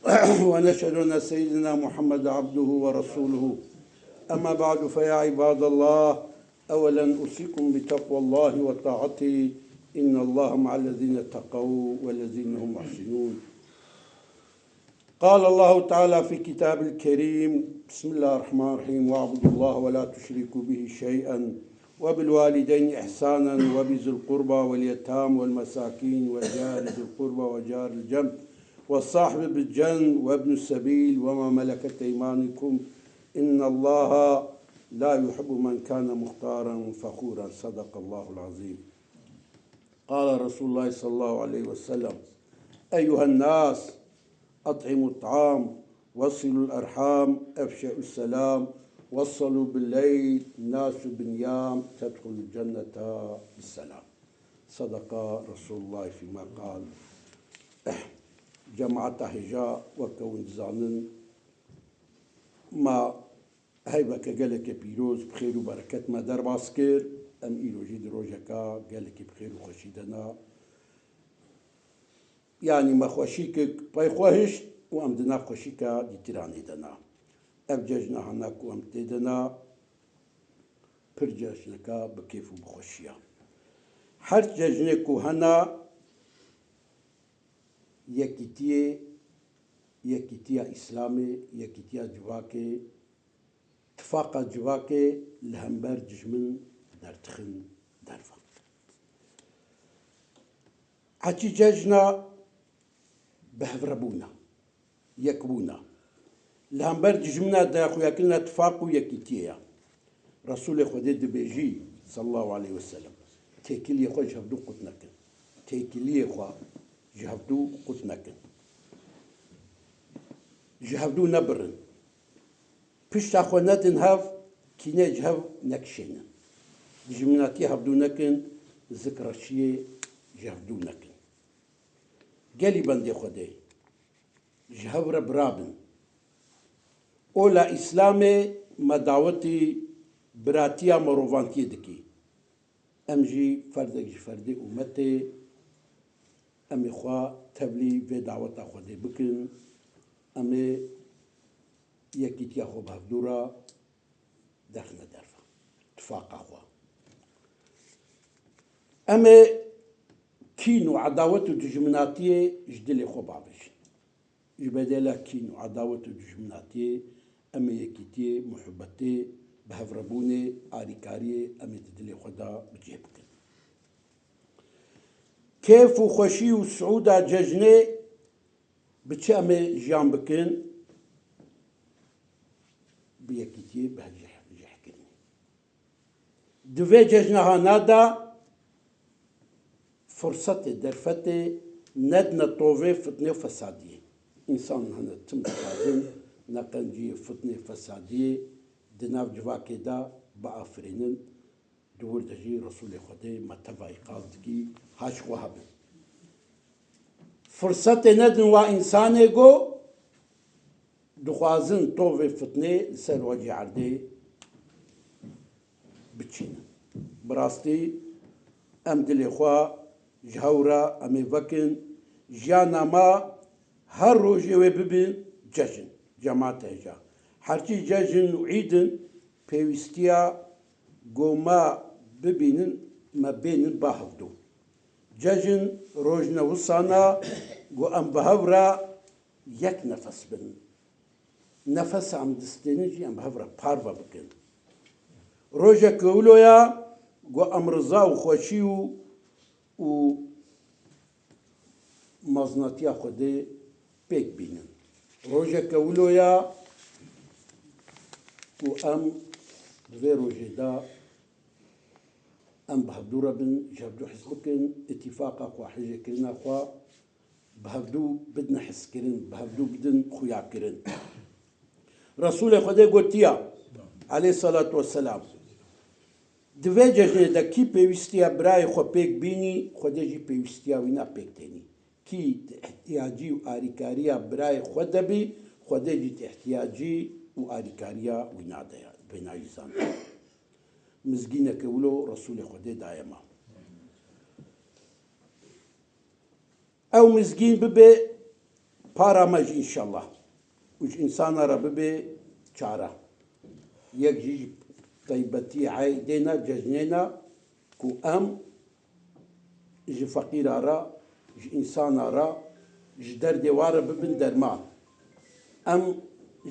ونشهد أن سيدنا محمد عبده ورسوله. أما بعد، فيا عباد الله، أولا أوصيكم بتقوى الله وطاعته، إن الله مع الذين اتقوا والذين هم محسنون. قال الله تعالى في كتاب الكريم: بسم الله الرحمن الرحيم، واعبدوا الله ولا تشركوا به شيئا وبالوالدين إحسانا وبذي القربى واليتامى والمساكين والجار ذي القربى وجار الجنب والصاحب بالجنب وابن السبيل وما ملكت أيمانكم إن الله لا يحب من كان مختارا فخورا. صدق الله العظيم. قال رسول الله صلى الله عليه وسلم: أيها الناس، أطعموا الطعام، وصلوا الأرحام، أفشوا السلام، وصلوا بالليل، ناس بنيام، تدخل الجنة بالسلام. صدق رسول الله فيما قال. جماعة هجاء وكون زانن ما هيبك قالك بيروز بخير وبركة ما در باسكر أم إيلو جيد روجكا قالك بخير وخشيدنا، يعني ما خوشيكك باي خوهش وأم دنا خوشيكا دي تيراني دنا أبججنا هناك وأم تيدنا برججنكا بكيف وبخوشيا هر ججنكو هنا يكتيا إسلامي يكتيا جواكي اتفاق جواكي لهمبر ججمن درتخن درفا حكي ججنا بهفربونا يكبونا لهمبر ججمنا داخو يكلنا اتفاق يكتيا رسول خدي دبيجي صلى الله عليه وسلم تيكل يخو جهبدو قتنكن تيكل يخو جهبدو قتنكن جهبدو نبرن بيش أخو ندن هاف كينا جهب نكشين جمناتي هبدو نكن ذكر شيء جهبدو نكن قالي بندي خدي جهبر برابن أولا إسلامي مدعوتي براتيا مروفانتي دكي أمجي فردك فردي أمتي أمي خوا تبلي في دعوة خدي بكن أمي يكيت ياخو بهدورا دخنا درفا اتفاق أخوا أمي كينو عداوة دجمناتي جدلي خو بابش جبدلا كينو عداوة دجمناتي أمي يكيتي محبتي بهفربوني آريكاري أمي تدلي خدا بجيبك كيف وخشي وسعودة ججني بتشي أمي جيان بكن بيكتي بهالجحكني دوفي ججنها نادا فرصة درفتي ندنا طوفي فتنة فسادية إنسان هنا تم تفازن نقنجي فتنة فسادية دناف جواكي دا بأفرينن دور دجي رسول خدي متفاي قالتكي هاش وهبن فرصة ندن وإنساني جو دخوازن طوفي فتنة سر وجه عردي بتشين براستي أم دلي خوا جهورا أمي وكن جانا ما هر روجي وببن ججن جماعة هجا هرچی ججن وعيدن بيوستيا قوما ببينن ما بينن باهفدو ججن روجنا وصانا قو أم بهورا يك نفس بن نفس عم دستنجي أم بهورا بارفا بكن روجا كولويا قو أم رضا وخوشيو و مزناتيا خودي بيك بينن روجا كولويا و أم دوي روجي دا أم بهدورا بن جابدو حس بكن اتفاقا خوا حجة كرنا خوا بهدو بدنا حس كرن بهدو بدن خويا كرن رسول خدي قوتيا عليه الصلاة والسلام دوي ججنه دا كي بيوستيا براي خو بيك بيني خدي جي بيوستيا وينا بيك تاني كي احتياجي و آريكاريا براي خدا بي خدي جي احتياجي و آريكاريا وينا دايا بينا جيسان مزگینە کەولۆ ڕسوولی خودێ دایەمە ئەو مزگین ببێ پارا مەژ ئینشەڵڵا وش ئینسانە رە ببێ چارە یەک ژیژ تایبەتی عایدێنە جەژنێنە کو ئەم ji feqîra re ji însana re ji derdê wa re bibin derman em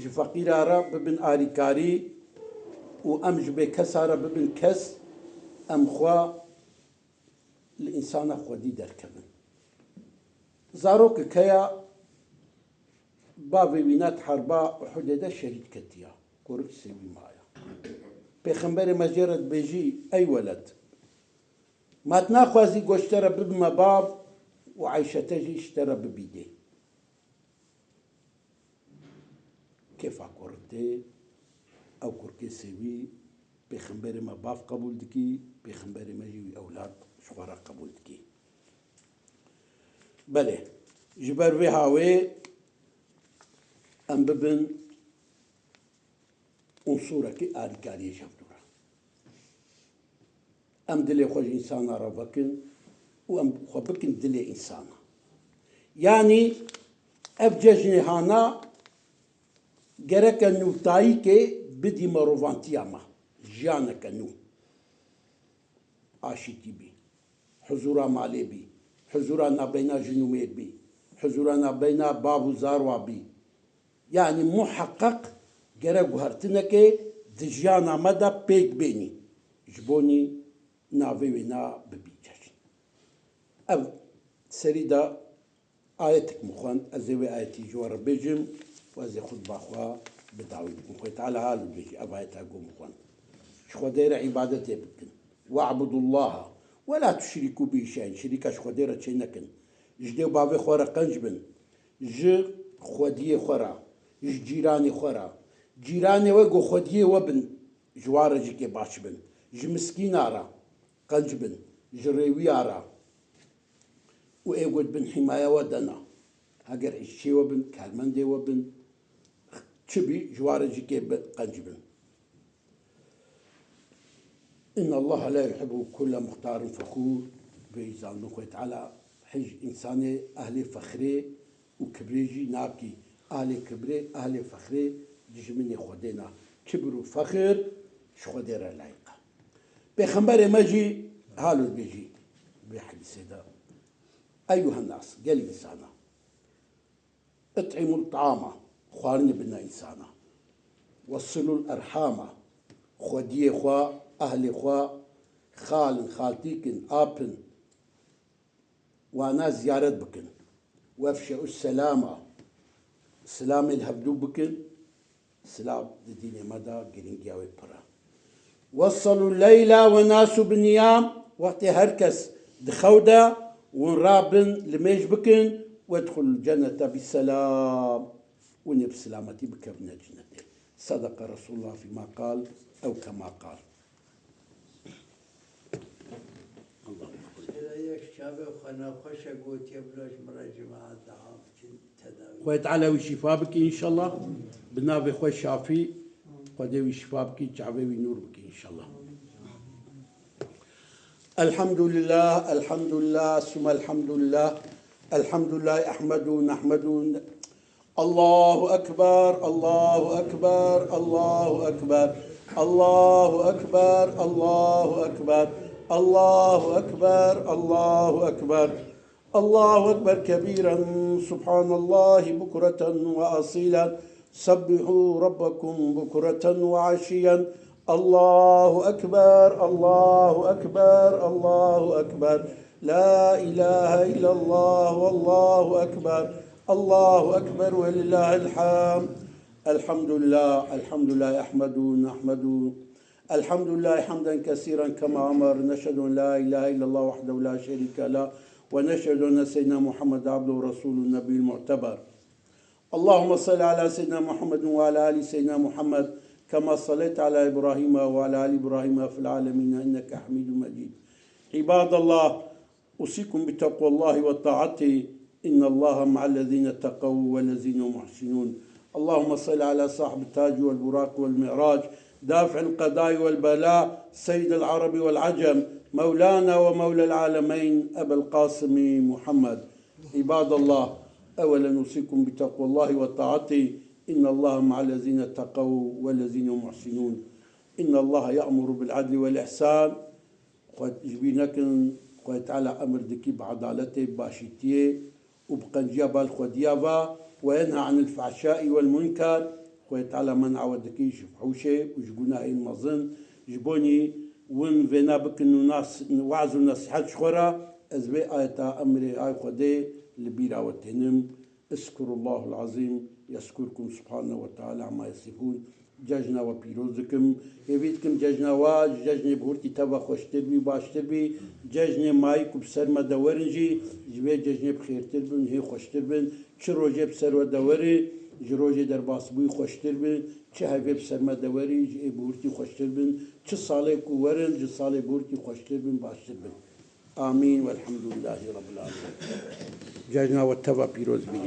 ji feqîra re bibin alîkarî û em ji bêkesa re bibin kes em xwe li însana xwedî derkevin zarokek heya bavê wî net herba Uhudê de şehîd ketiye kurik sêwî maye pêxemberê me jê re dibêjî ey weled ما تناخوازی گۆشتەرە ببمە باv و عیشەتەژی شتەرە ببیدێ کێفا کوڕتێ ئەو کورکێ سێوی پێخەمبەرێ مە باv قبول دکی پێخەمبەرێ مەژی وی ئەولاد شخوارە قبول دکی بەلێ ji ber vê hawê em bibin unsurekî alîkariyê şevdûra em dilê xwe ji însana re vekin û em xwe bikin dilê însana yanî ev cejnê hana gereke nûtayîkê bidî merovantiya me jiyaneke nû aşîtî bî huzûra malê bî huzûra navbeyna jinûmê bî huzûra navbeyna bav û zarwa bî yanî muheqeq gerek guhertinekê di jiyana me de pêk bênî ji bonî navê wê na bibî cejn ev serî de ayetek mixwend ez ê vê ayetî ji we re bêjim û ez ê xutba xwe bi dawî bikim xwê teala halû bêjî ev ayeta got mixwend ji xwedê re îbadetê bikin we'budu llaha ولا تشركوا به شيئا شريكا شخوديرا تشينكن جديو بافي خورا قنجبن ج خوديه خورا ج جيراني خورا جيراني وگو خوديه وبن جوارا جيكي باش بن ج مسكين آرا قنجبن ج ريوي آرا و ايقود بن حماية ودنا اگر اشي وبن كالمندي وبن چبي جوارا جيكي قنجبن إن الله لا يحب كل مختار فخور بإجزال من خوي تعالى حج إنساني أهل فخري وكبريجي ناكي أهل كبري أهل فخري جمني خدينا كبر وفخر شخدير لايقة بخمبر مجي هالو بيجي بحديث ده أيها الناس قال إنسانا اطعموا الطعام خوارني بنا إنسانا وصلوا الأرحام خديه خوا أهل خوا خال خالتيكن آبن وانا زيارت بكن وافشوا السلامة سلام الهبدو بكن سلام دين مدى قرنجاوي برا وصلوا الليلة وناس بالنيام وقت هركس دخودا ونرابن لميش بكن وادخلوا الجنة بالسلام ونب سلامتي بكبنا الجنة صدق رسول الله فيما قال أو كما قال خوي تعالى وشفاء بك إن شاء الله بنابي خوي شافي خدي وشفاء بك جعبي ونور بك إن شاء الله الحمد لله الحمد لله ثم الحمد لله الحمد لله أحمد نحمد الله أكبر الله أكبر الله أكبر الله أكبر الله أكبر الله أكبر الله أكبر الله أكبر كبيرا سبحان الله بكرة وأصيلا سبحوا ربكم بكرة وعشيا الله أكبر الله أكبر الله أكبر لا إله إلا الله والله أكبر الله أكبر ولله الحمد الحمد لله الحمد لله أحمد نحمد الحمد لله حمدا كثيرا كما أمر نشهد أن لا إله إلا الله وحده لا شريك له ونشهد أن سيدنا محمد عبده ورسوله النبي المعتبر اللهم صل على سيدنا محمد وعلى آل سيدنا محمد كما صليت على إبراهيم وعلى آل إبراهيم في العالمين إنك حميد مجيد عباد الله أوصيكم بتقوى الله وطاعته إن الله مع الذين اتقوا والذين هم محسنون اللهم صل على صاحب التاج والبراق والمعراج دافع القضاء والبلاء سيد العرب والعجم مولانا ومولى العالمين أبا القاسم محمد عباد الله أولا نوصيكم بتقوى الله وطاعته إن الله مع الذين اتقوا والذين هم محسنون إن الله يأمر بالعدل والإحسان قد جبينكن قد تعالى أمر دكي بعدالته باشيتيه وبقنجيا بالخوديافا وينهى عن الفحشاء والمنكر قد تعالى منع ودكي شفحوشه وجبنا المظن جبوني وين فينا بكن ناس وعظ النصيحة شخورا أزبي آية أمري آي خدي لبيرا وتنم اذكروا الله العظيم يذكركم سبحانه وتعالى عما يصفون ججنا وبيروزكم يبيتكم ججنا ججنا بورتي تبا خوشتر بي باشتر بي ججنا مايك بسر ما دورنجي جبي ججنا بخيرتر بن هي خوشتر بن چه روجه بسر و دوري جروجه در باسبوي خوشتر بن چه هفه بسر ما دوري جي بورتي خوشتر بن چه صالح کو ورن جي صالح بورتي خوشتر بن باشتر بن آمين والحمد لله رب العالمين ججنا وتبا بيروز بي